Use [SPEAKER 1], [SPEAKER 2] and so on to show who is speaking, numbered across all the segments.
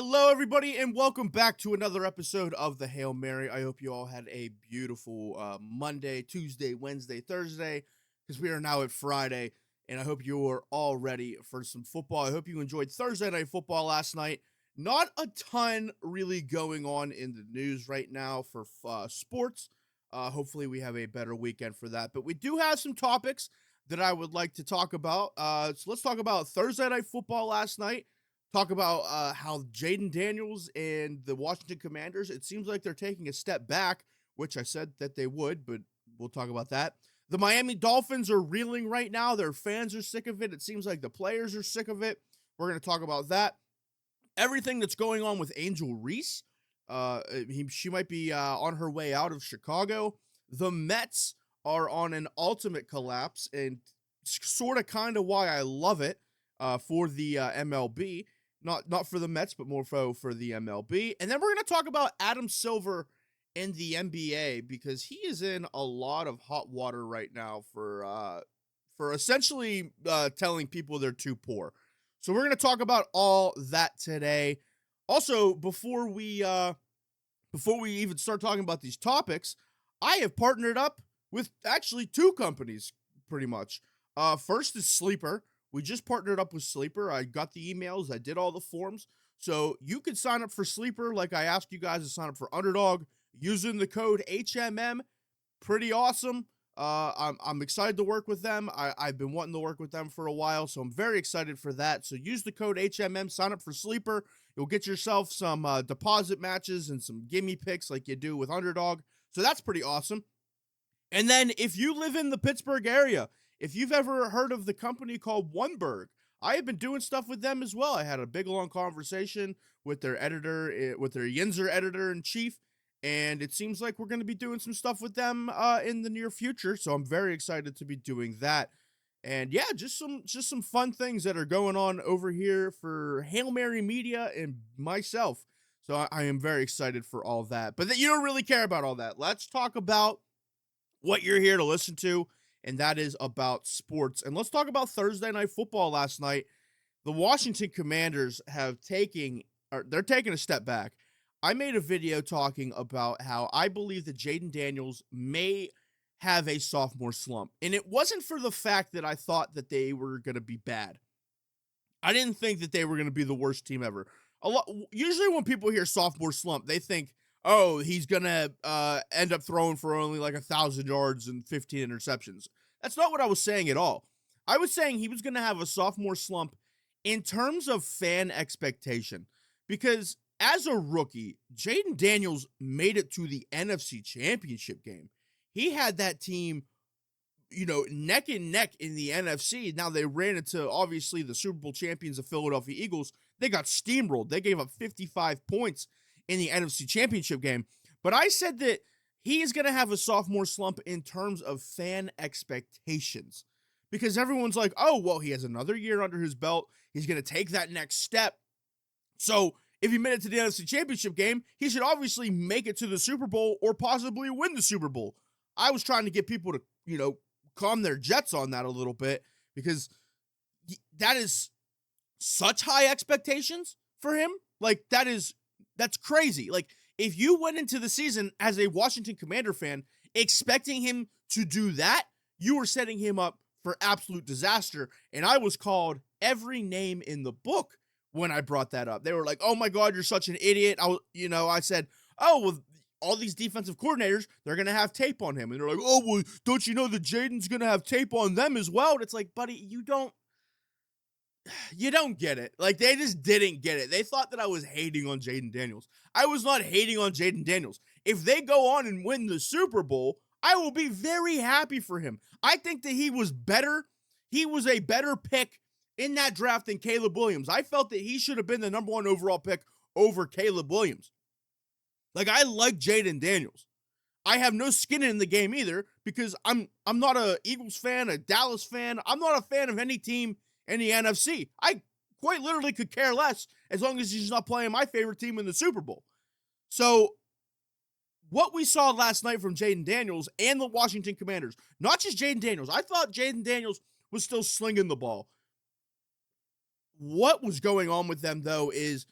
[SPEAKER 1] Hello, everybody, and welcome back to another episode of the Hail Mary. I hope you all had a beautiful Monday, Tuesday, Wednesday, Thursday, because we are now at Friday, and I hope you are all ready for some football. I hope you enjoyed Thursday Night Football last night. Not a ton really going on in the news right now for sports. Hopefully, we have a better weekend for that, but we do have some topics that I would like to talk about. So let's talk about Thursday Night Football last night. Talk about how Jaden Daniels and the Washington Commanders, it seems like they're taking a step back, which I said that they would, but we'll talk about that. The Miami Dolphins are reeling right now. Their fans are sick of it. It seems like the players are sick of it. We're going to talk about that. Everything that's going on with Angel Reese. She might be on her way out of Chicago. The Mets are on an ultimate collapse, and sort of kind of why I love it for the MLB. Not for the Mets, but more for the MLB. And then we're going to talk about Adam Silver in the NBA because he is in a lot of hot water right now for essentially telling people they're too poor. So we're going to talk about all that today. Also, before we even start talking about these topics, I have partnered up with actually two companies pretty much. First is Sleeper. We just partnered up with Sleeper. I got the emails. I did all the forms. So you can sign up for Sleeper like I asked you guys to sign up for Underdog using the code HMM. Pretty awesome. I'm excited to work with them. I've been wanting to work with them for a while, so I'm very excited for that. So use the code HMM. Sign up for Sleeper. You'll get yourself some deposit matches and some gimme picks like you do with Underdog. So that's pretty awesome. And then if you live in the Pittsburgh area, if you've ever heard of the company called Oneberg, I have been doing stuff with them as well. I had a big, long conversation with their editor, with their Yinzer editor-in-chief, and it seems like we're going to be doing some stuff with them in the near future, so I'm very excited to be doing that. And yeah, just some fun things that are going on over here for Hail Mary Media and myself. So I am very excited for all that. But you don't really care about all that. Let's talk about what you're here to listen to, and that is about sports. And let's talk about Thursday Night Football last night. The Washington Commanders taking a step back. I made a video talking about how I believe that Jaden Daniels may have a sophomore slump. And it wasn't for the fact that I thought that they were going to be bad. I didn't think that they were going to be the worst team ever. Usually when people hear sophomore slump, they think, oh, he's going to end up throwing for only like 1,000 yards and 15 interceptions. That's not what I was saying at all. I was saying he was going to have a sophomore slump in terms of fan expectation. Because as a rookie, Jaden Daniels made it to the NFC Championship game. He had that team, neck and neck in the NFC. Now they ran into, obviously, the Super Bowl champions, the Philadelphia Eagles. They got steamrolled. They gave up 55 points in the NFC Championship game. But I said that he is going to have a sophomore slump in terms of fan expectations. Because everyone's like, oh, well, he has another year under his belt. He's going to take that next step. So if he made it to the NFC Championship game, he should obviously make it to the Super Bowl or possibly win the Super Bowl. I was trying to get people to, calm their jets on that a little bit because that is such high expectations for him. Like, that's crazy. Like, if you went into the season as a Washington Commander fan expecting him to do that, you were setting him up for absolute disaster. And I was called every name in the book when I brought that up. They were like, oh my God, you're such an idiot. I said, oh, well, all these defensive coordinators, they're going to have tape on him. And they're like, oh, well, don't you know that Jaden's going to have tape on them as well? And it's like, buddy, you don't get it. Like, they just didn't get it. They thought that I was hating on Jaden Daniels. I was not hating on Jaden Daniels. If they go on and win the Super Bowl, I will be very happy for him. I think that he was better. He was a better pick in that draft than Caleb Williams. I felt that he should have been the number 1 overall pick over Caleb Williams. Like, I like Jaden Daniels. I have no skin in the game either because I'm not a Eagles fan, a Dallas fan. I'm not a fan of any team in the NFC. I quite literally could care less as long as he's not playing my favorite team in the Super Bowl. So what we saw last night from Jaden Daniels and the Washington Commanders, not just Jaden Daniels. I thought Jaden Daniels was still slinging the ball. What was going on with them, though, is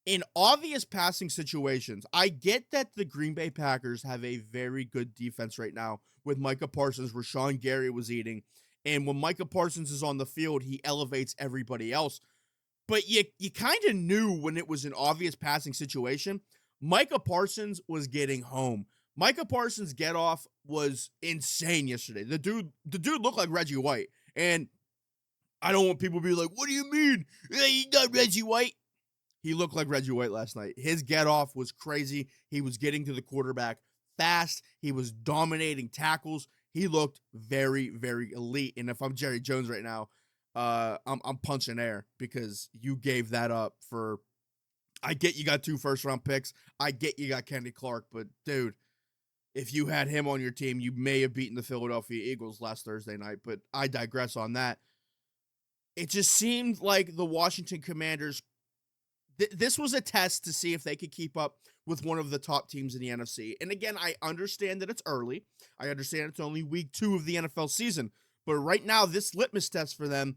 [SPEAKER 1] In obvious passing situations, I get that the Green Bay Packers have a very good defense right now with Micah Parsons, Rashawn Gary was eating. And when Micah Parsons is on the field, he elevates everybody else. But you kind of knew when it was an obvious passing situation, Micah Parsons was getting home. Micah Parsons' get off was insane yesterday. The dude looked like Reggie White. And I don't want people to be like, what do you mean? He's not Reggie White. He looked like Reggie White last night. His get off was crazy. He was getting to the quarterback fast. He was dominating tackles. He looked very, very elite. And if I'm Jerry Jones right now, I'm punching air because you gave that up for. I get you got 2 first-round picks. I get you got Kenny Clark, but dude, if you had him on your team, you may have beaten the Philadelphia Eagles last Thursday night. But I digress on that. It just seemed like the Washington Commanders. This was a test to see if they could keep up with one of the top teams in the NFC. And again, I understand that it's early. I understand it's only week 2 of the NFL season. But right now, this litmus test for them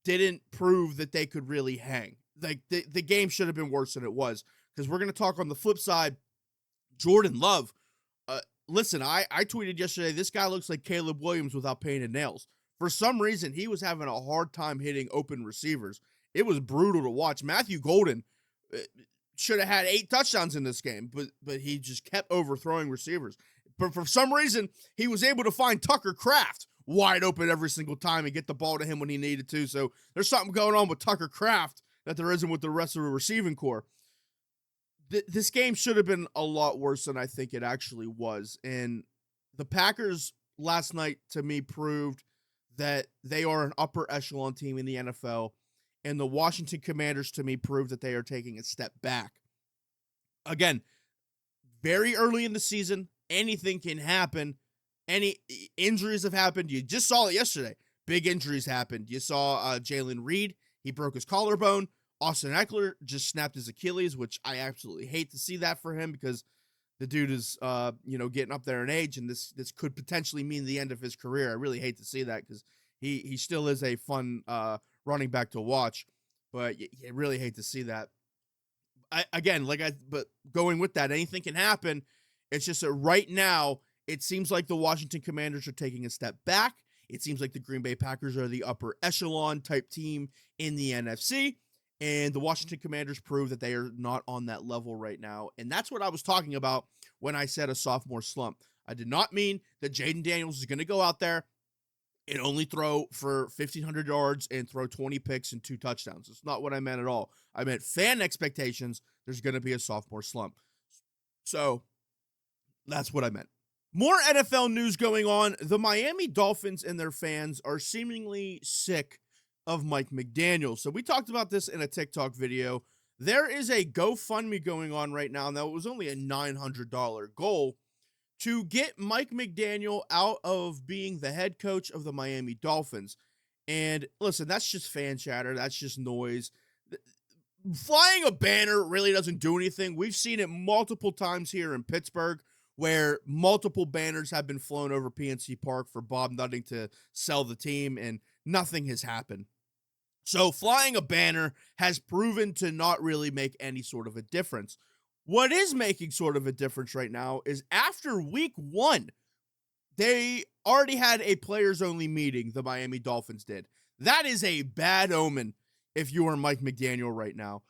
[SPEAKER 1] didn't prove that they could really hang. Like, the game should have been worse than it was. Because we're going to talk on the flip side, Jordan Love. Listen, I tweeted yesterday, this guy looks like Caleb Williams without painted nails. For some reason, he was having a hard time hitting open receivers. It was brutal to watch. Matthew Golden should have had 8 touchdowns in this game, but he just kept overthrowing receivers. But for some reason, he was able to find Tucker Kraft wide open every single time and get the ball to him when he needed to. So there's something going on with Tucker Kraft that there isn't with the rest of the receiving core. This game should have been a lot worse than I think it actually was. And the Packers last night, to me, proved that they are an upper echelon team in the NFL. And the Washington Commanders, to me, proved that they are taking a step back. Again, very early in the season, anything can happen. Any injuries have happened. You just saw it yesterday. Big injuries happened. You saw Jalen Reed. He broke his collarbone. Austin Eckler just snapped his Achilles, which I absolutely hate to see that for him because the dude is, getting up there in age, and this could potentially mean the end of his career. I really hate to see that because he still is a fun running back to watch, but you really hate to see that. But going with that, anything can happen. It's just that right now, it seems like the Washington Commanders are taking a step back. It seems like the Green Bay Packers are the upper echelon type team in the NFC, and the Washington Commanders prove that they are not on that level right now. And that's what I was talking about when I said a sophomore slump. I did not mean that Jaden Daniels is going to go out there and only throw for 1,500 yards and throw 20 picks and 2 touchdowns. It's not what I meant at all. I meant fan expectations. There's going to be a sophomore slump. So that's what I meant. More NFL news going on. The Miami Dolphins and their fans are seemingly sick of Mike McDaniel. So we talked about this in a TikTok video. There is a GoFundMe going on right now. Now, it was only a $900 goal to get Mike McDaniel out of being the head coach of the Miami Dolphins. And listen, that's just fan chatter. That's just noise. Flying a banner really doesn't do anything. We've seen it multiple times here in Pittsburgh where multiple banners have been flown over PNC Park for Bob Nutting to sell the team, and nothing has happened. So flying a banner has proven to not really make any sort of a difference. What is making sort of a difference right now is after week 1, they already had a players-only meeting, the Miami Dolphins did. That is a bad omen if you are Mike McDaniel right now.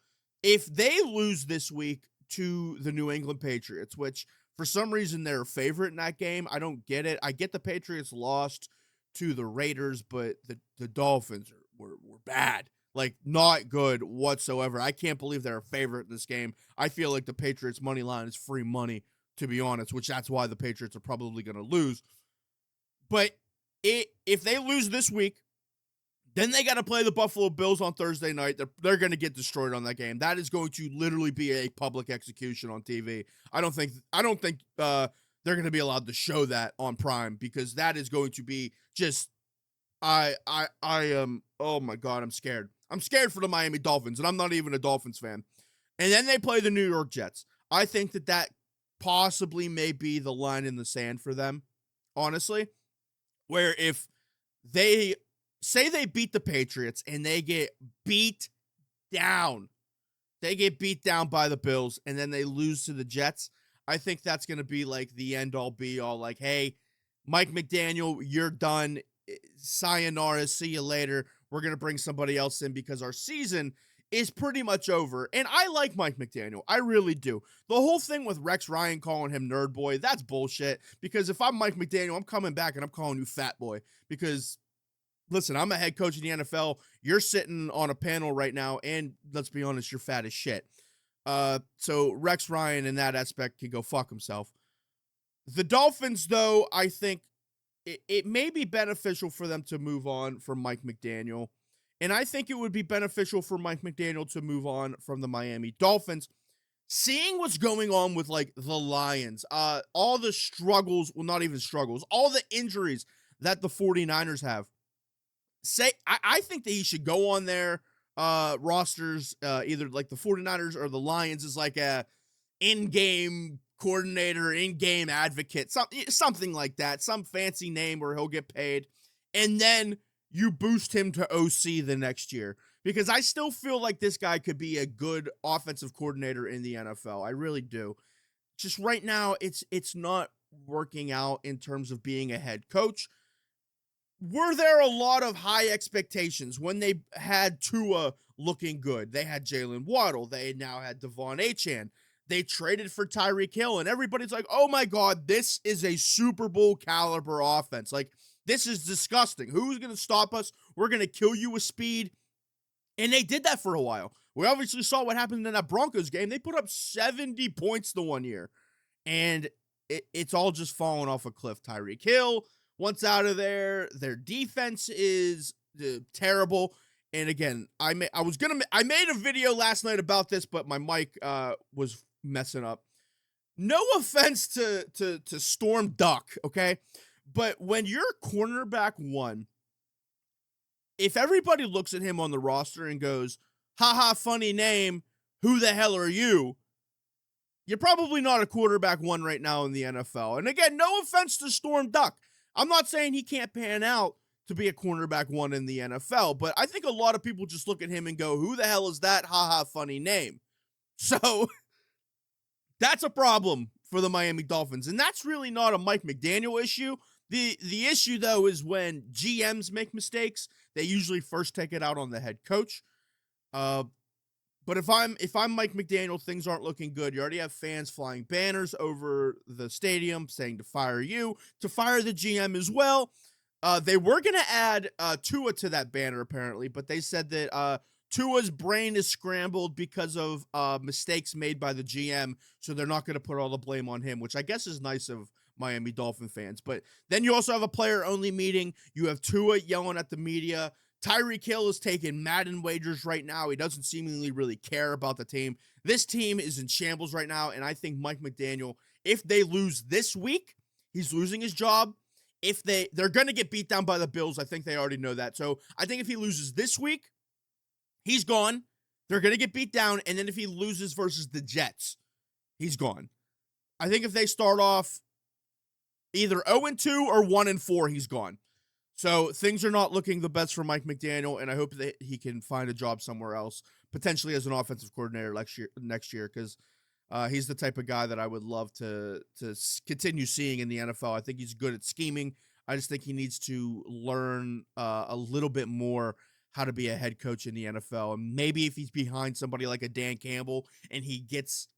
[SPEAKER 1] If they lose this week to the New England Patriots, which for some reason they're a favorite in that game, I don't get it. I get the Patriots lost to the Raiders, but the Dolphins were bad. Like, not good whatsoever. I can't believe they're a favorite in this game. I feel like the Patriots' money line is free money, to be honest, which that's why the Patriots are probably going to lose. But if they lose this week, then they got to play the Buffalo Bills on Thursday night. They're going to get destroyed on that game. That is going to literally be a public execution on TV. I don't think they're going to be allowed to show that on Prime because that is going to be just I am, oh my God, I'm scared. I'm scared for the Miami Dolphins, and I'm not even a Dolphins fan. And then they play the New York Jets. I think that possibly may be the line in the sand for them, honestly, where if they say they beat the Patriots and they get beat down, they get beat down by the Bills, and then they lose to the Jets. I think that's going to be like the end all be all. Like, hey, Mike McDaniel, you're done. Sayonara, see you later. We're going to bring somebody else in because our season is pretty much over. And I like Mike McDaniel. I really do. The whole thing with Rex Ryan calling him nerd boy, that's bullshit. Because if I'm Mike McDaniel, I'm coming back and I'm calling you fat boy. Because, listen, I'm a head coach in the NFL. You're sitting on a panel right now, and let's be honest, you're fat as shit. So Rex Ryan in that aspect can go fuck himself. The Dolphins, though, I think it may be beneficial for them to move on from Mike McDaniel. And I think it would be beneficial for Mike McDaniel to move on from the Miami Dolphins. Seeing what's going on with, like, the Lions, all the struggles, well, not even struggles, all the injuries that the 49ers have. I think that he should go on their rosters, either like the 49ers or the Lions is like a in-game coordinator, in-game advocate, something like that, some fancy name where he'll get paid. And then you boost him to OC the next year. Because I still feel like this guy could be a good offensive coordinator in the NFL. I really do. Just right now, it's not working out in terms of being a head coach. Were there a lot of high expectations when they had Tua looking good? They had Jalen Waddle. They now had Devon Achane. They traded for Tyreek Hill, and everybody's like, oh my God, this is a Super Bowl caliber offense. Like, this is disgusting. Who's going to stop us? We're going to kill you with speed. And they did that for a while. We obviously saw what happened in that Broncos game. They put up 70 points the one year, and it's all just falling off a cliff. Tyreek Hill, once out of there, their defense is terrible. And again, I made a video last night about this, but my mic was messing up. No offense to Storm Duck, okay? But when you're cornerback one, if everybody looks at him on the roster and goes, haha, funny name, who the hell are you? You're probably not a quarterback one right now in the NFL. And again, no offense to Storm Duck. I'm not saying he can't pan out to be a cornerback one in the NFL, but I think a lot of people just look at him and go, who the hell is that? Haha, funny name. So that's a problem for the Miami Dolphins. And that's really not a Mike McDaniel issue. The issue, though, is when GMs make mistakes, they usually first take it out on the head coach. But if I'm Mike McDaniel, things aren't looking good. You already have fans flying banners over the stadium saying to fire you, to fire the GM as well. They were going to add Tua to that banner, apparently, but they said that Tua's brain is scrambled because of mistakes made by the GM, so they're not going to put all the blame on him, which I guess is nice of Miami Dolphin fans. But then you also have a player-only meeting. You have Tua yelling at the media. Tyreek Hill is taking Madden wagers right now. He doesn't seemingly really care about the team. This team is in shambles right now, and I think Mike McDaniel, if they lose this week, he's losing his job. If they're going to get beat down by the Bills, I think they already know that. So I think if he loses this week, he's gone. They're going to get beat down, and then if he loses versus the Jets, he's gone. I think if they start off either 0-2 or 1-4, he's gone. So things are not looking the best for Mike McDaniel, and I hope that he can find a job somewhere else, potentially as an offensive coordinator next year, because he's the type of guy that I would love to continue seeing in the NFL. I think he's good at scheming. I just think he needs to learn a little bit more how to be a head coach in the NFL. And maybe if he's behind somebody like a Dan Campbell and he gets,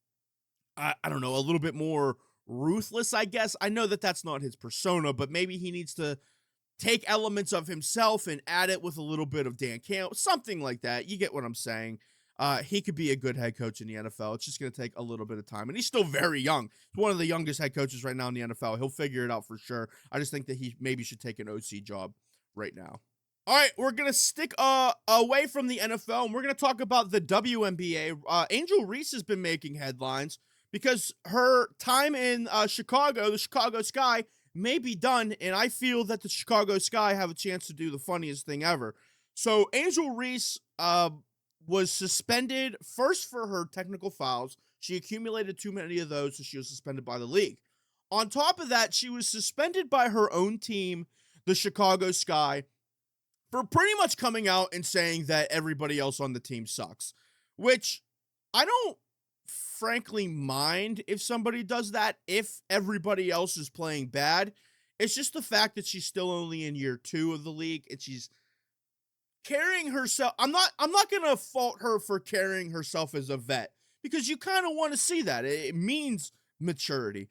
[SPEAKER 1] I don't know, a little bit more ruthless, I guess. I know that that's not his persona, but maybe he needs to take elements of himself and add it with a little bit of Dan Campbell, something like that. You get what I'm saying. He could be a good head coach in the NFL. It's just going to take a little bit of time. And he's still very young. He's one of the youngest head coaches right now in the NFL. He'll figure it out for sure. I just think that he maybe should take an OC job right now. All right, we're going to stick away from the NFL, and we're going to talk about the WNBA. Angel Reese has been making headlines because her time in Chicago, the Chicago Sky, may be done, and I feel that the Chicago Sky have a chance to do the funniest thing ever. So Angel Reese was suspended first for her technical fouls. She accumulated too many of those, so she was suspended by the league. On top of that, she was suspended by her own team, the Chicago Sky, for pretty much coming out and saying that everybody else on the team sucks, which I don't frankly mind if somebody does that if everybody else is playing bad. It's just the fact that she's still only in year 2 of the league and she's carrying herself. I'm not going to fault her for carrying herself as a vet because you kind of want to see that. It means maturity.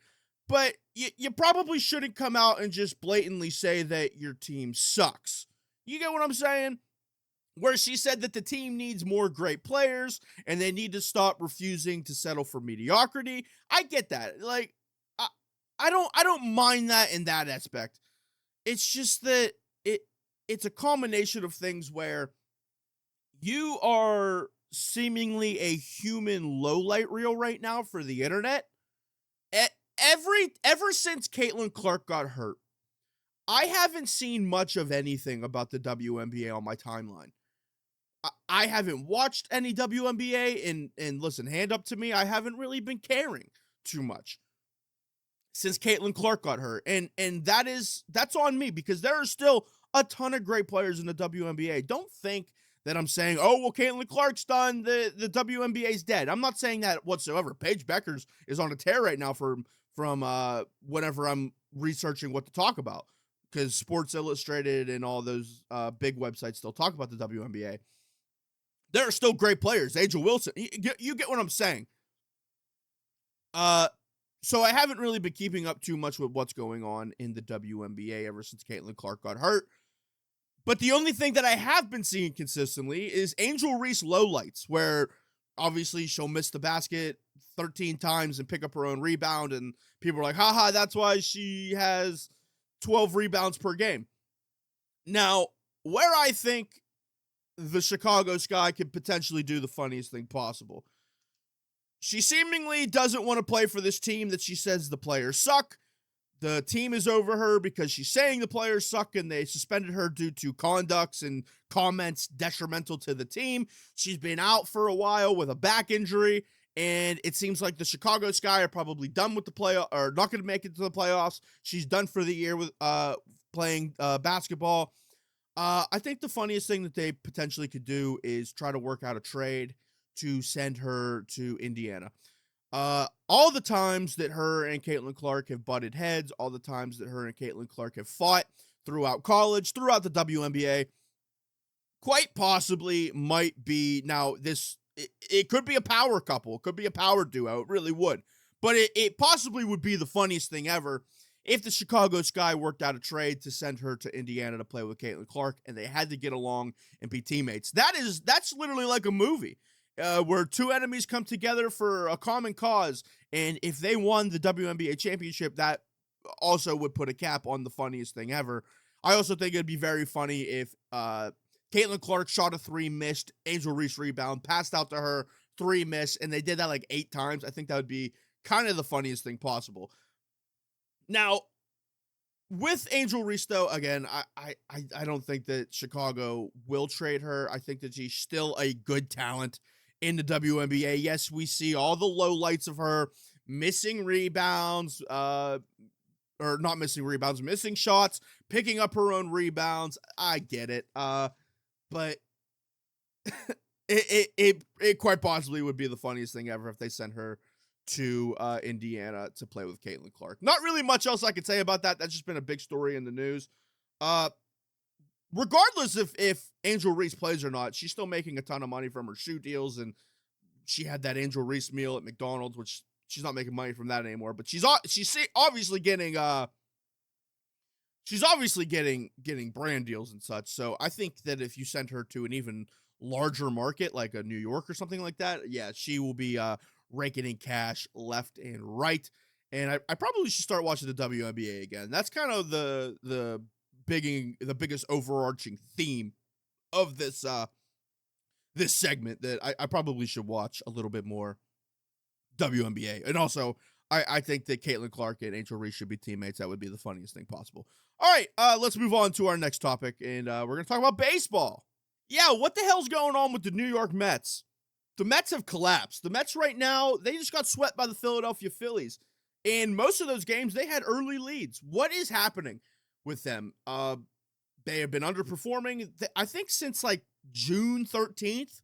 [SPEAKER 1] But you probably shouldn't come out and just blatantly say that your team sucks. You get what I'm saying? Where she said that the team needs more great players and they need to stop refusing to settle for mediocrity. I get that. Like, I don't mind that in that aspect. It's just that it's a combination of things where you are seemingly a human lowlight reel right now for the internet. Ever since Caitlin Clark got hurt, I haven't seen much of anything about the WNBA on my timeline. I haven't watched any WNBA, and listen, hand up to me, I haven't really been caring too much since Caitlin Clark got hurt. And that's on me because there are still a ton of great players in the WNBA. Don't think that I'm saying, oh, well, Caitlin Clark's done, the WNBA's dead. I'm not saying that whatsoever. Paige Beckers is on a tear right now from whenever I'm researching what to talk about because Sports Illustrated and all those big websites still talk about the WNBA. There are still great players. Angel Wilson. You get what I'm saying. So I haven't really been keeping up too much with what's going on in the WNBA ever since Caitlin Clark got hurt. But the only thing that I have been seeing consistently is Angel Reese lowlights, where obviously she'll miss the basket 13 times and pick up her own rebound, and people are like, haha, that's why she has 12 rebounds per game. Now, where I think the Chicago Sky could potentially do the funniest thing possible, she seemingly doesn't want to play for this team that she says the players suck. The team is over her because she's saying the players suck and they suspended her due to conducts and comments detrimental to the team. She's been out for a while with a back injury, and it seems like the Chicago Sky are probably done with the playoff, or not going to make it to the playoffs. She's done for the year with playing basketball. I think the funniest thing that they potentially could do is try to work out a trade to send her to Indiana. All the times that her and Caitlin Clark have butted heads, all the times that her and Caitlin Clark have fought throughout college, throughout the WNBA, quite possibly might be, now this, it could be a power couple, it could be a power duo, it really would. But it possibly would be the funniest thing ever if the Chicago Sky worked out a trade to send her to Indiana to play with Caitlin Clark, and they had to get along and be teammates. That's literally like a movie. Where two enemies come together for a common cause, and if they won the WNBA championship, that also would put a cap on the funniest thing ever. I also think it'd be very funny if Caitlin Clark shot a 3, missed, Angel Reese rebound, passed out to her, 3 miss, and they did that like 8 times. I think that would be kind of the funniest thing possible. Now, with Angel Reese, though, again, I don't think that Chicago will trade her. I think that she's still a good talent in the WNBA. Yes, we see all the lowlights of her missing rebounds, or not missing rebounds, missing shots, picking up her own rebounds. I get it. But it quite possibly would be the funniest thing ever if they sent her to Indiana to play with Caitlin Clark. Not really much else I could say about that. That's just been a big story in the news. Regardless if Angel Reese plays or not, she's still making a ton of money from her shoe deals, and she had that Angel Reese meal at McDonald's, which she's not making money from that anymore. But she's obviously getting brand deals and such. So I think that if you send her to an even larger market like a New York or something like that, yeah, she will be raking in cash left and right. And I probably should start watching the WNBA again. That's kind of the biggest overarching theme of this this segment, that I probably should watch a little bit more WNBA. And also, I think that Caitlin Clark and Angel Reese should be teammates. That would be the funniest thing possible. All right, let's move on to our next topic, and we're going to talk about baseball. Yeah, what the hell's going on with the New York Mets? The Mets have collapsed. The Mets right now, they just got swept by the Philadelphia Phillies. And most of those games, they had early leads. What is happening with them? They have been underperforming, I think, since like June 13th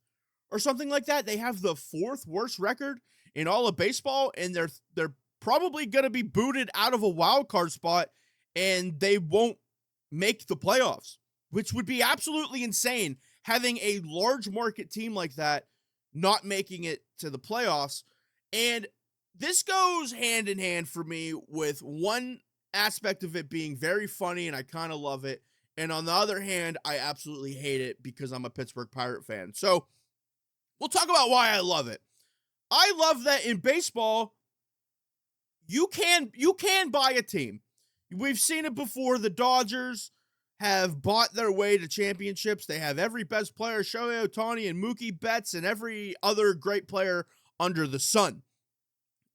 [SPEAKER 1] or something like that. They have the 4th worst record in all of baseball, and they're probably going to be booted out of a wild card spot, and they won't make the playoffs, which would be absolutely insane, having a large market team like that not making it to the playoffs. And this goes hand in hand for me with one aspect of it being very funny, and I kind of love it. And on the other hand, I absolutely hate it because I'm a Pittsburgh Pirate fan. So we'll talk about why I love it. I love that in baseball, you can buy a team. We've seen it before. The Dodgers have bought their way to championships. They have every best player, Shohei Ohtani and Mookie Betts, and every other great player under the sun.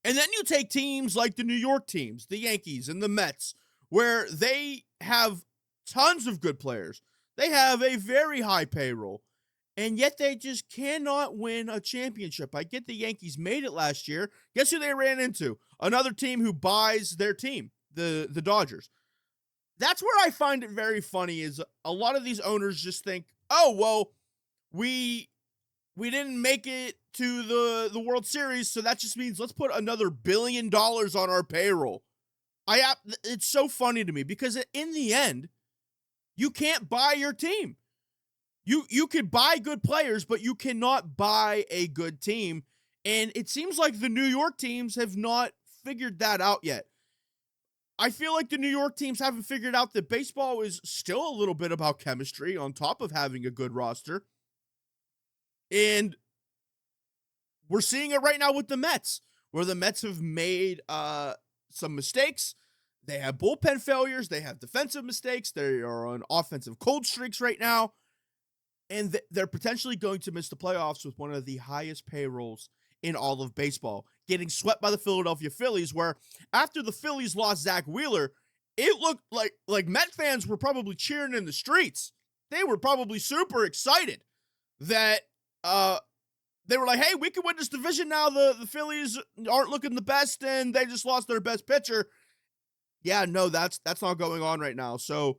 [SPEAKER 1] And then you take teams like the New York teams, the Yankees and the Mets, where they have tons of good players. They have a very high payroll, and yet they just cannot win a championship. I get the Yankees made it last year. Guess who they ran into? Another team who buys their team, the Dodgers. That's where I find it very funny is a lot of these owners just think, oh, well, we didn't make it to the World Series, so that just means let's put another $1 billion on our payroll. It's so funny to me because in the end, you can't buy your team. You could buy good players, but you cannot buy a good team. And it seems like the New York teams have not figured that out yet. I feel like the New York teams haven't figured out that baseball is still a little bit about chemistry on top of having a good roster. And we're seeing it right now with the Mets, where the Mets have made some mistakes. They have bullpen failures. They have defensive mistakes. They are on offensive cold streaks right now. And they're potentially going to miss the playoffs with one of the highest payrolls in all of baseball, getting swept by the Philadelphia Phillies, where after the Phillies lost Zach Wheeler, it looked like Met fans were probably cheering in the streets. They were probably super excited that they were like, hey, we can win this division now. The Phillies aren't looking the best, and they just lost their best pitcher. Yeah, no, that's not going on right now. So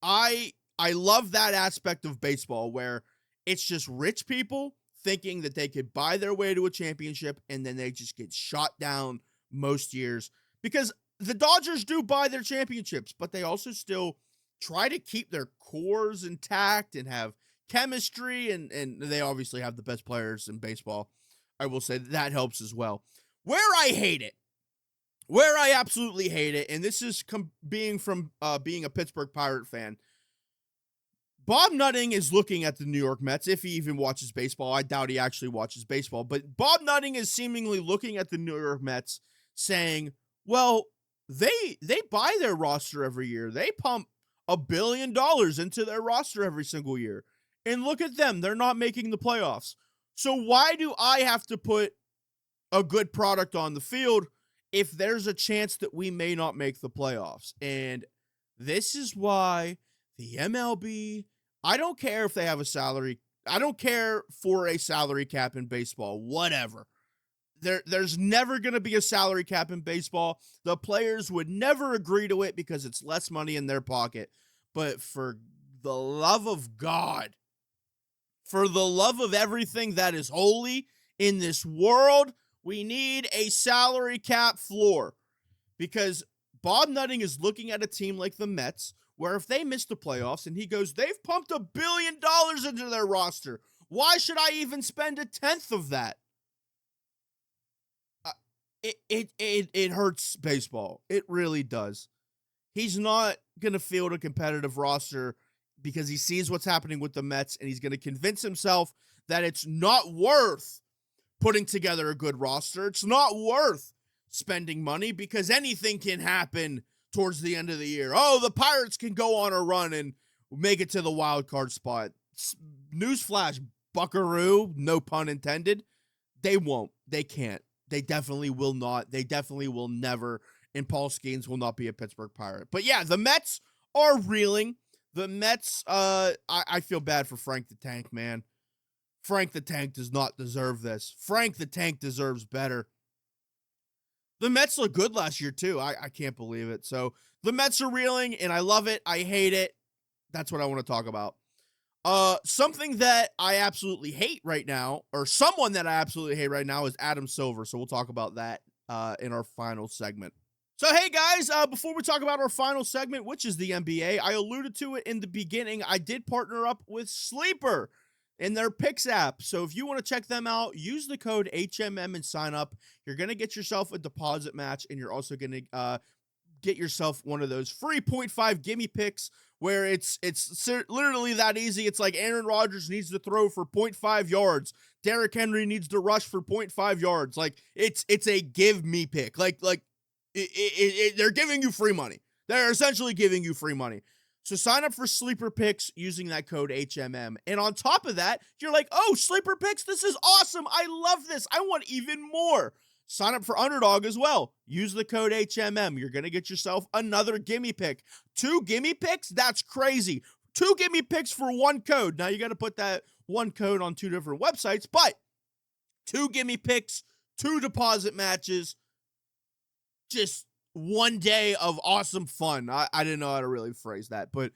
[SPEAKER 1] I love that aspect of baseball where it's just rich people thinking that they could buy their way to a championship, and then they just get shot down most years. Because the Dodgers do buy their championships, but they also still try to keep their cores intact and have chemistry, and they obviously have the best players in baseball. I will say that helps as well. Where I absolutely hate it, and this is being a Pittsburgh Pirate fan, Bob Nutting is looking at the New York Mets, if he even watches baseball. I doubt he actually watches baseball, but Bob Nutting is seemingly looking at the New York Mets saying, well, they buy their roster every year. They pump $1 billion into their roster every single year. And look at them. They're not making the playoffs. So why do I have to put a good product on the field if there's a chance that we may not make the playoffs? And this is why the MLB, I don't care if they have a salary. I don't care for a salary cap in baseball, whatever. There's never going to be a salary cap in baseball. The players would never agree to it because it's less money in their pocket. But for the love of God, for the love of everything that is holy in this world, we need a salary cap floor. Because Bob Nutting is looking at a team like the Mets, where if they miss the playoffs and he goes, they've pumped $1 billion into their roster. Why should I even spend 1/10 of that? It hurts baseball. It really does. He's not going to field a competitive roster because he sees what's happening with the Mets, and he's going to convince himself that it's not worth putting together a good roster. It's not worth spending money because anything can happen towards the end of the year. Oh, the Pirates can go on a run and make it to the wild card spot. Newsflash, buckaroo, no pun intended. They won't. They can't. They definitely will not. They definitely will never. And Paul Skeens will not be a Pittsburgh Pirate. But yeah, the Mets are reeling. The Mets, I feel bad for Frank the Tank, man. Frank the Tank does not deserve this. Frank the Tank deserves better. The Mets look good last year, too. I can't believe it. So the Mets are reeling, and I love it. I hate it. That's what I want to talk about. Something that I absolutely hate right now, or someone that I absolutely hate right now, is Adam Silver. So we'll talk about that in our final segment. So, hey guys, before we talk about our final segment, which is the NBA, I alluded to it in the beginning. I did partner up with Sleeper in their picks app. So if you want to check them out, use the code HMM and sign up. You're going to get yourself a deposit match, and you're also going to get yourself one of those free 0.5 gimme picks where it's literally that easy. It's like Aaron Rodgers needs to throw for 0.5 yards. Derrick Henry needs to rush for 0.5 yards. Like it's a give me pick. They're giving you free money. They're essentially giving you free money. So sign up for Sleeper Picks using that code HMM. And on top of that, you're like, oh, Sleeper Picks, this is awesome. I love this. I want even more. Sign up for Underdog as well. Use the code HMM. You're going to get yourself another gimme pick. 2 gimme picks? That's crazy. 2 gimme picks for 1 code. Now you got to put that 1 code on 2 different websites, but 2 gimme picks, 2 deposit matches, just 1 day of awesome fun. I didn't know how to really phrase that, but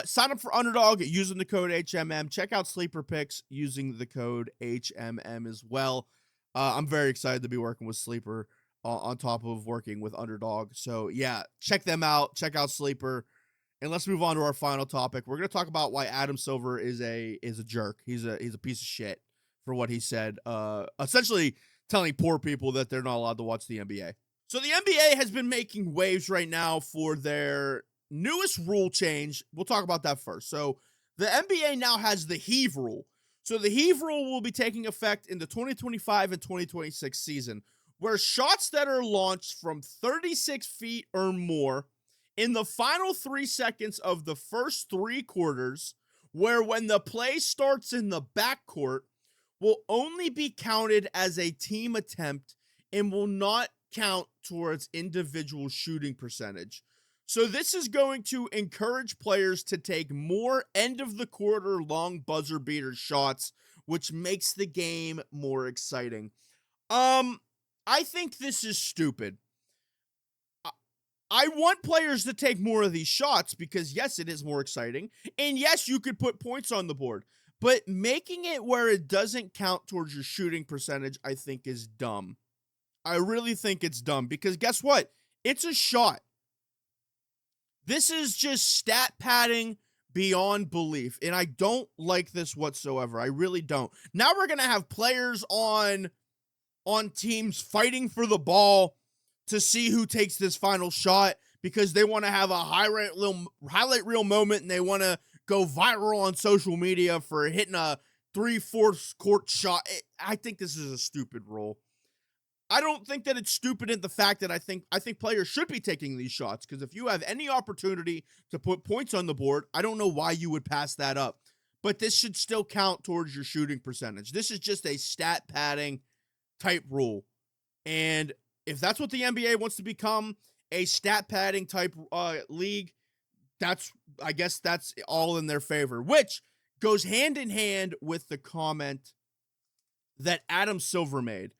[SPEAKER 1] sign up for Underdog using the code HMM. Check out Sleeper Picks using the code HMM as well. I'm very excited to be working with Sleeper on top of working with Underdog. So yeah, check them out. Check out Sleeper. And let's move on to our final topic. We're going to talk about why Adam Silver is a jerk. He's a piece of shit for what he said. Essentially telling poor people that they're not allowed to watch the NBA. So the NBA has been making waves right now for their newest rule change. We'll talk about that first. So the NBA now has the heave rule. So the heave rule will be taking effect in the 2025 and 2026 season, where shots that are launched from 36 feet or more in the final 3 seconds of the first 3 quarters, where when the play starts in the backcourt, will only be counted as a team attempt and will not count towards individual shooting percentage. So this is going to encourage players to take more end of the quarter long buzzer beater shots, which makes the game more exciting. I think this is stupid. I want players to take more of these shots because yes, it is more exciting. And yes, you could put points on the board, but making it where it doesn't count towards your shooting percentage, I think is dumb. I really think it's dumb because guess what? It's a shot. This is just stat padding beyond belief, and I don't like this whatsoever. I really don't. Now we're going to have players on teams fighting for the ball to see who takes this final shot because they want to have a highlight reel moment and they want to go viral on social media for hitting a 3/4 court shot. I think this is a stupid rule. I don't think that it's stupid in the fact that I think players should be taking these shots because if you have any opportunity to put points on the board, I don't know why you would pass that up. But this should still count towards your shooting percentage. This is just a stat padding type rule. And if that's what the NBA wants to become, a stat padding type league, I guess that's all in their favor, which goes hand in hand with the comment that Adam Silver made.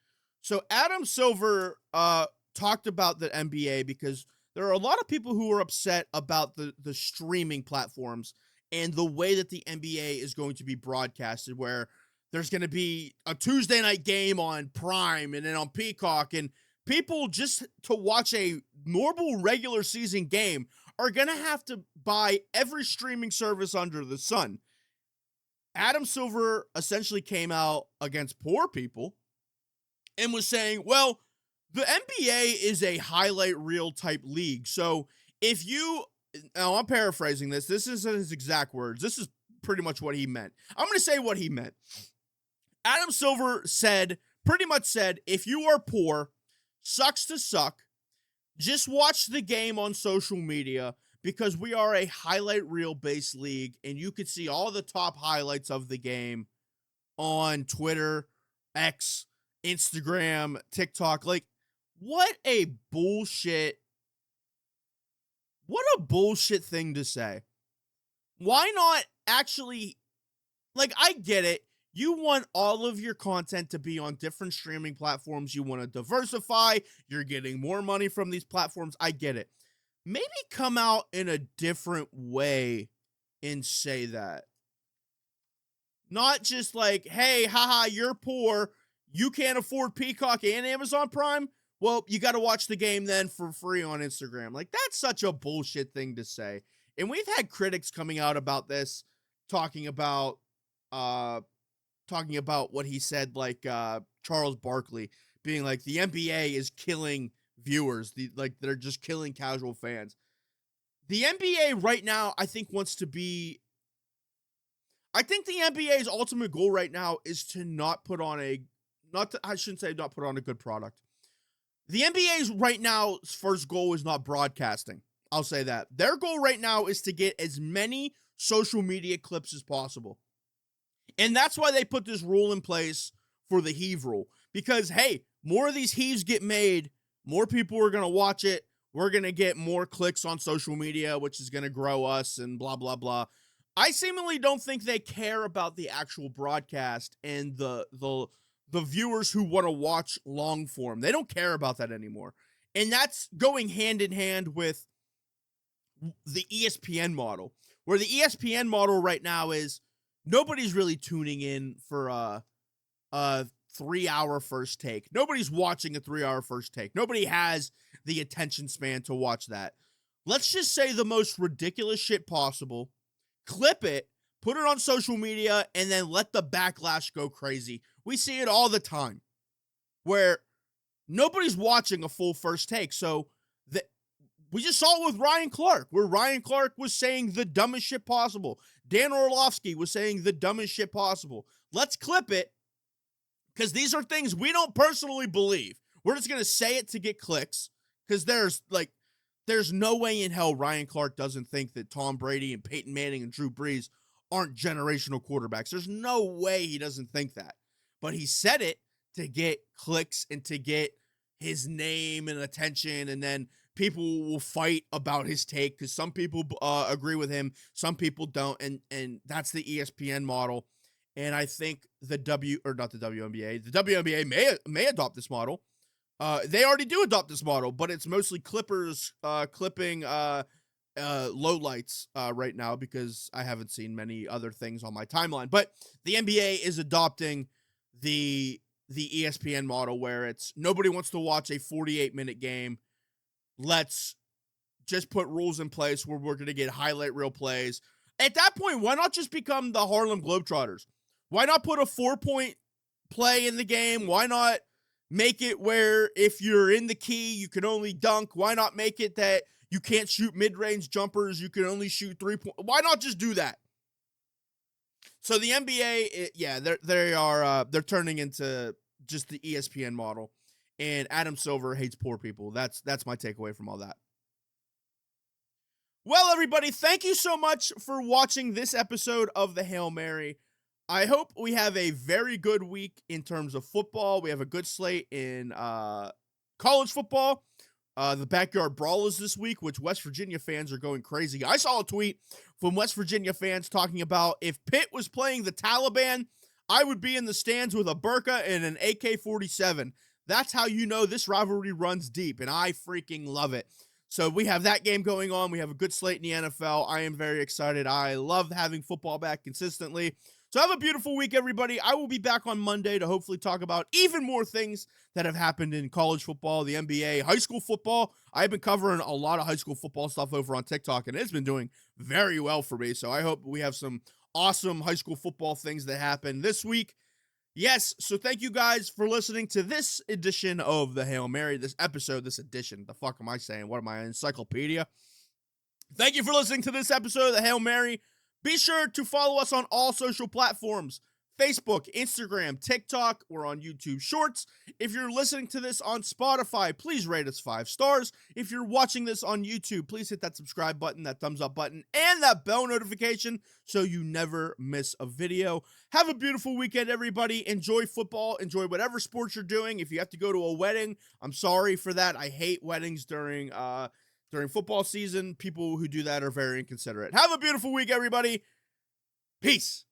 [SPEAKER 1] So Adam Silver talked about the NBA because there are a lot of people who are upset about the streaming platforms and the way that the NBA is going to be broadcasted, where there's going to be a Tuesday night game on Prime and then on Peacock, and people just to watch a normal regular season game are going to have to buy every streaming service under the sun. Adam Silver essentially came out against poor people and was saying, well, the NBA is a highlight reel type league. So if you, now I'm paraphrasing this. This isn't his exact words. This is pretty much what he meant. I'm going to say what he meant. Adam Silver pretty much said, if you are poor, sucks to suck, just watch the game on social media because we are a highlight reel based league and you could see all the top highlights of the game on Twitter, X, Instagram, TikTok. Like, what a bullshit thing to say. Why not actually, like, I get it. You want all of your content to be on different streaming platforms. You want to diversify. You're getting more money from these platforms. I get it. Maybe come out in a different way and say that. Not just like, hey, haha, you're poor. You can't afford Peacock and Amazon Prime. Well, you got to watch the game then for free on Instagram. Like, that's such a bullshit thing to say. And we've had critics coming out about this, talking about what he said, like Charles Barkley being like, the NBA is killing viewers. They're just killing casual fans. The NBA right now, I think the NBA's ultimate goal right now is to not put on a good product. The NBA's right now first goal is not broadcasting. I'll say that. Their goal right now is to get as many social media clips as possible. And that's why they put this rule in place for the heave rule. Because, hey, more of these heaves get made, more people are going to watch it. We're going to get more clicks on social media, which is going to grow us and blah, blah, blah. I seemingly don't think they care about the actual broadcast and the viewers who want to watch long form. They don't care about that anymore. And that's going hand in hand with the ESPN model, where the ESPN model right now is nobody's really tuning in for a 3-hour first take. Nobody's watching a 3-hour first take. Nobody has the attention span to watch that. Let's just say the most ridiculous shit possible, clip it, put it on social media, and then let the backlash go crazy. We see it all the time where nobody's watching a full first take. So we just saw it with Ryan Clark, where Ryan Clark was saying the dumbest shit possible. Dan Orlovsky was saying the dumbest shit possible. Let's clip it, because these are things we don't personally believe. We're just going to say it to get clicks, because there's no way in hell Ryan Clark doesn't think that Tom Brady and Peyton Manning and Drew Brees aren't generational quarterbacks. There's no way he doesn't think that. But he said it to get clicks and to get his name and attention, and then people will fight about his take because some people agree with him, some people don't, and that's the ESPN model. And I think the WNBA may adopt this model. They already do adopt this model, but it's mostly Clippers clipping lowlights right now, because I haven't seen many other things on my timeline. But the NBA is adopting the ESPN model, where it's nobody wants to watch a 48-minute game. Let's just put rules in place where we're going to get highlight reel plays. At that point, why not just become the Harlem Globetrotters? Why not put a 4-point play in the game? Why not make it where if you're in the key, you can only dunk? Why not make it that you can't shoot mid-range jumpers, you can only shoot 3-point? Why not just do that? So the NBA, they're turning into just the ESPN model. And Adam Silver hates poor people. That's my takeaway from all that. Well, everybody, thank you so much for watching this episode of the Hail Mary. I hope we have a very good week in terms of football. We have a good slate in college football. The Backyard Brawl is this week, which West Virginia fans are going crazy. I saw a tweet from West Virginia fans talking about if Pitt was playing the Taliban, I would be in the stands with a burqa and an AK-47. That's how you know this rivalry runs deep, and I freaking love it. So we have that game going on. We have a good slate in the NFL. I am very excited. I love having football back consistently. So have a beautiful week, everybody. I will be back on Monday to hopefully talk about even more things that have happened in college football, the NBA, high school football. I've been covering a lot of high school football stuff over on TikTok, and it's been doing very well for me. So I hope we have some awesome high school football things that happen this week. Yes, so thank you guys for listening to this edition of the Hail Mary, this edition. The fuck am I saying? What am I, an encyclopedia? Thank you for listening to this episode of the Hail Mary. Be sure to follow us on all social platforms. Facebook, Instagram, TikTok. We're on YouTube Shorts. If you're listening to this on Spotify, please rate us 5 stars. If you're watching this on YouTube, please hit that subscribe button, that thumbs up button, and that bell notification so you never miss a video. Have a beautiful weekend, everybody. Enjoy football. Enjoy whatever sports you're doing. If you have to go to a wedding, I'm sorry for that. I hate weddings during football season. People who do that are very inconsiderate. Have a beautiful week, everybody. Peace.